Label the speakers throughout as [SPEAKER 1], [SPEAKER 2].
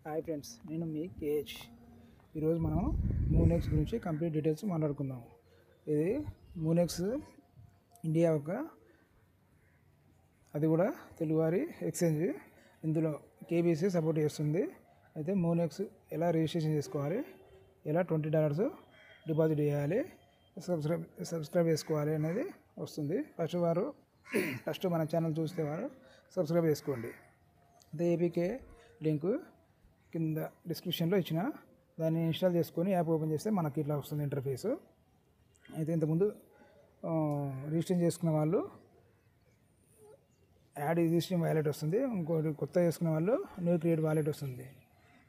[SPEAKER 1] Hi friends, నేను మీ KH. ఈరోజు మనం మూనెక్స్ గురించి కంప్లీట్ డీటెయిల్స్ మాట్లాడుకుందాం. ఇది మూనెక్స్ ఇండియా ఒక అది కూడా తెలుగువారి ఎక్స్చేంజ్. ఇందులో కేబీసీ సపోర్ట్ చేస్తుంది. అయితే మూనెక్స్ ఎలా రిజిస్ట్రేషన్ చేసుకోవాలి, ఎలా $20 డిపాజిట్ చేయాలి, సబ్స్క్రైబ్ చేసుకోవాలి అనేది వస్తుంది. ఫస్ట్ మన ఛానల్ చూస్తే వారు సబ్స్క్రైబ్ చేసుకోండి. అయితే ఏపీకే లింకు కింద డిస్క్రిప్షన్లో ఇచ్చిన, దాన్ని ఇన్స్టాల్ చేసుకొని యాప్ ఓపెన్ చేస్తే మనకి ఇట్లా వస్తుంది ఇంటర్ఫేస్. అయితే ఇంతకుముందు రిజిస్టర్ చేసుకున్న వాళ్ళు యాడ్ ఎగ్జిస్టింగ్ వాలెట్ వస్తుంది, ఇంకోటి కొత్త చేసుకున్న వాళ్ళు న్యూ క్రియేట్ వాలెట్ వస్తుంది.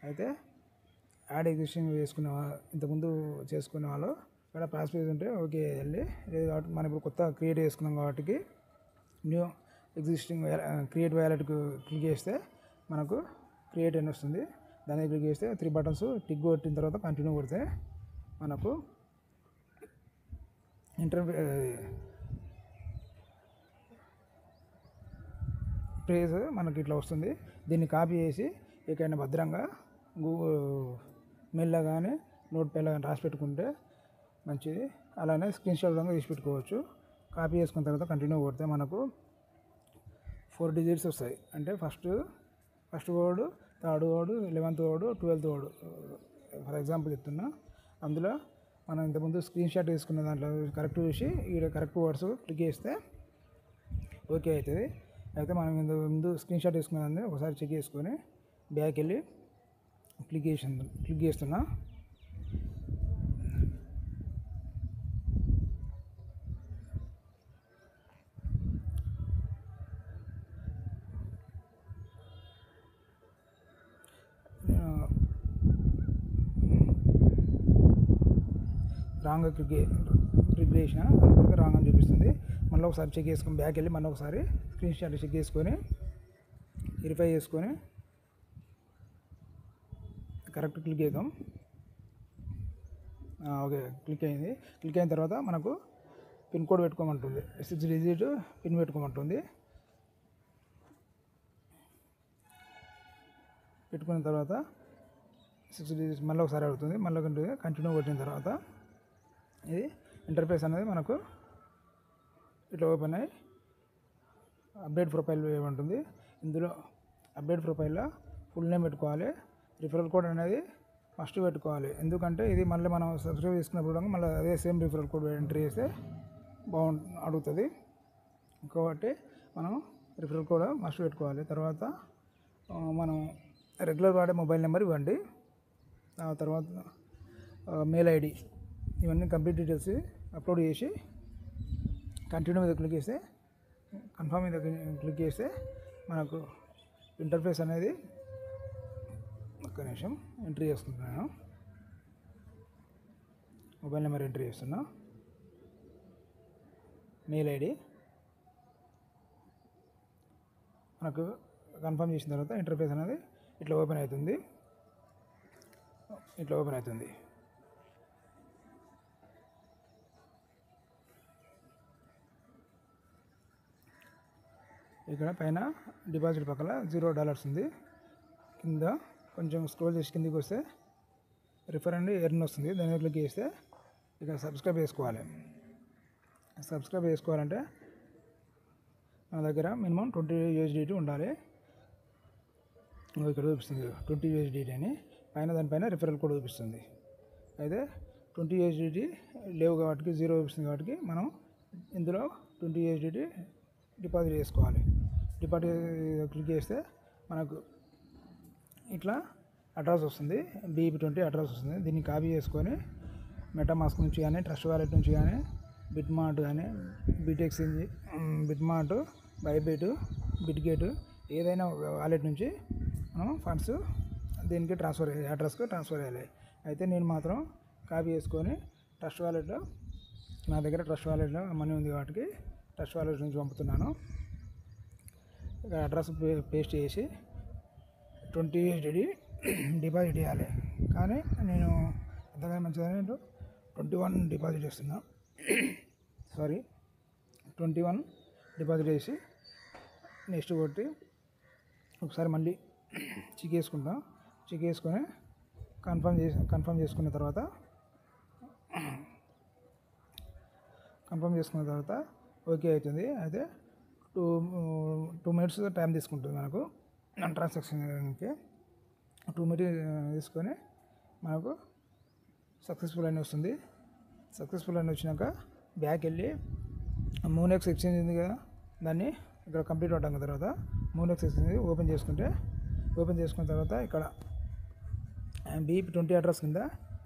[SPEAKER 1] అయితే యాడ్ ఎగ్జిస్టింగ్ ఇంతకుముందు చేసుకున్న వాళ్ళు ఇక్కడ ప్రాసెస్ ఉంటే ఓకే వెళ్ళి, లేదు కాబట్టి మనం ఇప్పుడు కొత్త క్రియేట్ చేసుకున్నాం కాబట్టి న్యూ ఎగ్జిస్టింగ్ క్రియేట్ వాలెట్కు క్లిక్ చేస్తే మనకు క్రియేట్ అని వస్తుంది. దాన్ని క్లిక్ చేస్తే 3 బటన్స్ టిక్ కొట్టిన తర్వాత కంటిన్యూ కొడితే మనకు పేజ్ మనకి ఇట్లా వస్తుంది. దీన్ని కాపీ చేసి ఎక్కడైనా భద్రంగా గూగుల్ మెయిల్లో కానీ నోట్ప్యాడ్లో కానీ రాసి పెట్టుకుంటే మంచిది. అలానే స్క్రీన్ షాట్ విధంగా తీసి పెట్టుకోవచ్చు. కాపీ చేసుకున్న తర్వాత కంటిన్యూ కొడితే మనకు 4 డిజిట్స్ వస్తాయి. అంటే first word, third word, 11th word, 12th word for example చెప్తున్నా. అందులో మనం ఇంతకుముందు స్క్రీన్ షాట్ తీసుకున్న దాంట్లో కరెక్ట్ చూసి ఇక్కడ కరెక్ట్ వర్డ్స్ క్లిక్ చేస్తే ఓకే అవుతుంది. అయితే మనం ముందు స్క్రీన్ షాట్ తీసుకున్న దాన్ని ఒకసారి చెక్ చేసుకొని బ్యాక్ వెళ్ళి క్లిక్ చేస్తున్నా. రాంగ్ క్లిక్ చేసిన అందుకే రాంగ్ అని చూపిస్తుంది. మళ్ళీ ఒకసారి చెక్ చేసుకొని బ్యాక్ వెళ్ళి మళ్ళీ ఒకసారి స్క్రీన్ షాట్ చెక్ చేసుకొని వెరిఫై చేసుకొని కరెక్ట్ క్లిక్ చేద్దాం. ఓకే, క్లిక్ అయింది. క్లిక్ అయిన తర్వాత మనకు పిన్ కోడ్ పెట్టుకోమంటుంది, 6 డిజిట్ పిన్ పెట్టుకోమంటుంది. పెట్టుకున్న తర్వాత 6 డిజిట్స్ మళ్ళీ ఒకసారి అవుతుంది. మళ్ళీ కంటిన్యూ కొట్టిన తర్వాత ఇది ఇంటర్ఫేస్ అనేది మనకు ఇట్లా ఓపెన్ అయ్యి అప్డేట్ ప్రొఫైల్ ఏమంటుంది. ఇందులో అప్డేట్ ప్రొఫైల్లో ఫుల్ నేమ్ పెట్టుకోవాలి. రిఫరల్ కోడ్ అనేది ఫస్ట్ పెట్టుకోవాలి. ఎందుకంటే ఇది మళ్ళీ మనం సబ్స్క్రైబ్ చేసుకున్నప్పుడు మళ్ళీ అదే సేమ్ రిఫరల్ కోడ్ ఎంట్రీ చేస్తే అడుగుతుంది. కాబట్టి మనం రిఫరల్ కోడ్ మస్ట్ పెట్టుకోవాలి. తర్వాత మనం రెగ్యులర్ వాడే మొబైల్ నెంబర్ ఇవ్వండి. ఆ తర్వాత మెయిల్ ఐడి, ఇవన్నీ కంప్లీట్ డీటెయిల్స్ అప్లోడ్ చేసి కంటిన్యూ మీద క్లిక్ చేస్తే, కన్ఫర్మ్ మీద క్లిక్ చేస్తే మనకు ఇంటర్ఫేస్ అనేది ఒక్క నిమిషం ఎంట్రీ చేసుకుంటున్నాను. మొబైల్ నెంబర్ ఎంట్రీ చేస్తున్నా, మెయిల్ ఐడి మనకు కన్ఫర్మ్ చేసిన తర్వాత ఇంటర్ఫేస్ అనేది ఇట్లా ఓపెన్ అవుతుంది. ఇక్కడ పైన డిపాజిట్ పక్కన $0 ఉంది. కింద కొంచెం స్క్రోల్ చేసి కిందికి వస్తే రిఫర్ అండ్ ఎర్న్ వస్తుంది. దాన్ని క్లిక్ చేస్తే ఇక్కడ సబ్స్క్రైబ్ చేసుకోవాలంటే మన దగ్గర మినిమం 20 USDT ఉండాలి. ఇక్కడ చూపిస్తుంది 20 USDT అని. దానిపైన రిఫరల్ కోడ్ చూపిస్తుంది. అయితే 20 USDT లేవు కాబట్టి 0 చూపిస్తుంది కాబట్టి మనం ఇందులో 20 USDT డిపాజిట్ చేసుకోవాలి. క్లిక్ చేస్తే మనకు ఇట్లా అడ్రస్ వస్తుంది, BEP20 అడ్రస్ వస్తుంది. దీన్ని కాపీ చేసుకొని మెటామాస్క్ నుంచి కానీ, ట్రస్ట్ వాలెట్ నుంచి కానీ, బిట్మార్ట్ కానీ, బిట్మార్ట్, బైబిట్, బిట్గేట్ ఏదైనా వాలెట్ నుంచి మనం ఫండ్స్ దీనికి అడ్రస్కు ట్రాన్స్ఫర్ చేయాలి. అయితే నేను మాత్రం కాపీ చేసుకొని ట్రస్ట్ వాలెట్లో, నా దగ్గర ట్రస్ట్ వాలెట్లో మనీ ఉంది కాబట్టి ట్రస్ట్ వాలెట్ నుంచి పంపుతున్నాను. ఇక్కడ అడ్రస్ పేస్ట్ చేసి 20 USDT డిపాజిట్ చేయాలి. కానీ నేను ఎంతగా మంచిదని 21 డిపాజిట్ చేస్తున్నా. 21 డిపాజిట్ చేసి నెక్స్ట్ కొట్టి ఒకసారి మళ్ళీ చెక్ చెక్ చేసుకొని కన్ఫర్మ్ చేసుకున్న తర్వాత ఓకే అవుతుంది. అయితే 2 minutes టైం తీసుకుంటుంది మనకు ట్రాన్సాక్షన్కి. 2 minutes తీసుకొని మనకు సక్సెస్ఫుల్ అని వస్తుంది. సక్సెస్ఫుల్ అని వచ్చినాక బ్యాక్ వెళ్ళి మూనెక్స్ ఎక్స్చేంజ్ ఉంది కదా, దాన్ని ఇక్కడ కంప్లీట్ అవడం తర్వాత మూనెక్స్ ఎక్స్చేంజ్ ఓపెన్ చేసుకున్న తర్వాత ఇక్కడ BIP20 అడ్రస్ కింద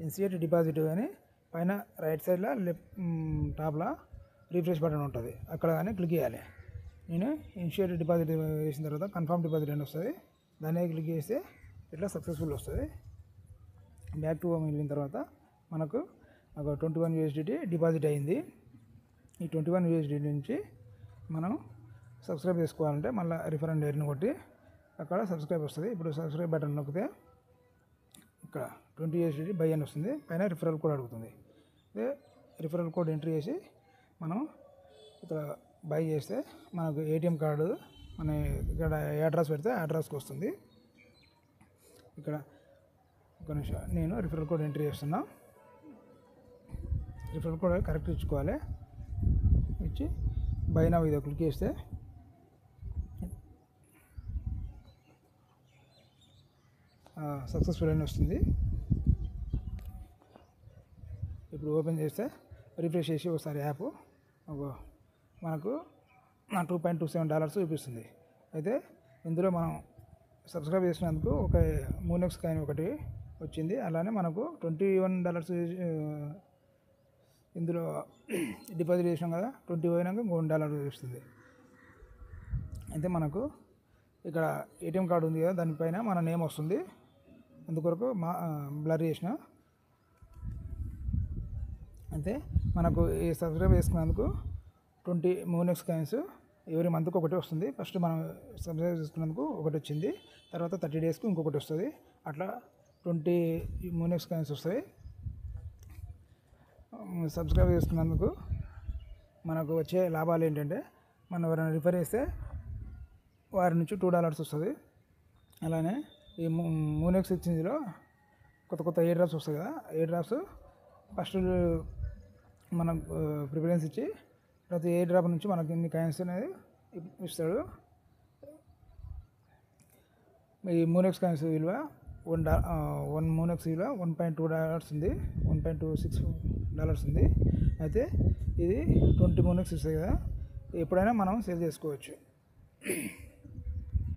[SPEAKER 1] ఇన్సియేట్ డిపాజిట్ అని పైన రైట్ సైడ్లో టాప్లో రిఫ్రెష్ బటన్ ఉంటుంది, అక్కడ కానీ క్లిక్ చేయాలి. నేను ఇన్షియేట్ డిపాజిట్ వేసిన తర్వాత కన్ఫర్మ్ డిపాజిట్ అని వస్తుంది, దాన్ని క్లిక్ చేస్తే ఇట్లా సక్సెస్ఫుల్ వస్తుంది. బ్యాక్ టు హోమ్ వెళ్ళిన తర్వాత మనకు ఒక 21 USDT డిపాజిట్ అయింది. ఈ 21 USDT నుంచి మనం సబ్స్క్రైబ్ చేసుకోవాలంటే మళ్ళీ రిఫర్ అండ్ ఎర్న్ కొట్టి అక్కడ సబ్స్క్రైబ్ వస్తుంది. ఇప్పుడు సబ్స్క్రైబ్ బటన్ నొక్కితే ఇక్కడ 20 USDT బై అని వస్తుంది, పైన రిఫరల్ కోడ్ అడుగుతుంది. అదే రిఫరల్ కోడ్ ఎంట్రీ చేసి మనం ఇక్కడ బై చేస్తే మనకు ATM కార్డు మన ఇక్కడ ఏ అడ్రస్ పెడితే ఆ అడ్రస్కి వస్తుంది. ఇక్కడ ఒక నిమిషం నేను రిఫరల్ కోడ్ ఎంట్రీ చేస్తున్నా. రిఫరల్ కోడ్ కరెక్ట్ ఇచ్చుకోవాలి. ఇచ్చి బై నౌ ఇది క్లిక్ చేస్తే సక్సెస్ఫుల్ అని వస్తుంది. ఇప్పుడు ఓపెన్ చేస్తే రిఫ్రెష్ చేసి ఒకసారి యాప్ మనకు $2.27 చూపిస్తుంది. అయితే ఇందులో మనం సబ్స్క్రైబ్ చేసినందుకు ఒక మూనెక్స్ కాయిన్ ఒకటి వచ్చింది. అలానే మనకు $21 ఇందులో డిపాజిట్ చేసినాం కదా, 20 పోయినాక $1 వస్తుంది. అయితే మనకు ఇక్కడ ATM కార్డు ఉంది కదా, దానిపైన మన నేమ్ వస్తుంది. అందుకొరకు బ్లర్ చేసిన. అయితే మనకు ఈ సబ్స్క్రైబ్ చేసుకున్నందుకు 20 మూనెక్స్ కాయిన్స్ ఎవరి మంత్కి ఒకటి వస్తుంది. ఫస్ట్ మనం సబ్స్క్రైబ్ చేసుకున్నందుకు ఒకటి వచ్చింది, తర్వాత 30 డేస్కి ఇంకొకటి వస్తుంది. అట్లా 20 మూనెక్స్ కాయిన్స్ వస్తాయి. సబ్స్క్రైబ్ చేసుకున్నందుకు మనకు వచ్చే లాభాలు ఏంటంటే, మనం ఎవరైనా రిఫర్ చేస్తే వారి నుంచి $2 వస్తుంది. అలానే ఈ మూనెక్స్ ఎక్స్చేంజ్లో కొత్త ఎయిర్ డ్రాప్స్ వస్తాయి కదా, ఎయిర్ డ్రాప్స్ ఫస్ట్ మనం ప్రిఫరెన్స్ ఇచ్చి ప్రతి ఎయిర్ డ్రాప్ నుంచి మనకి ఇన్ని కాయిన్స్ అనేది ఇస్తాడు. ఈ మూనెక్స్ కాయిన్స్ విలువ వన్ మూనెక్స్ విలువ $1.2 ఉంది, $1.26 ఉంది. అయితే ఇది 20 మూనెక్స్ ఇస్తాయి కదా, ఎప్పుడైనా మనం సేల్ చేసుకోవచ్చు.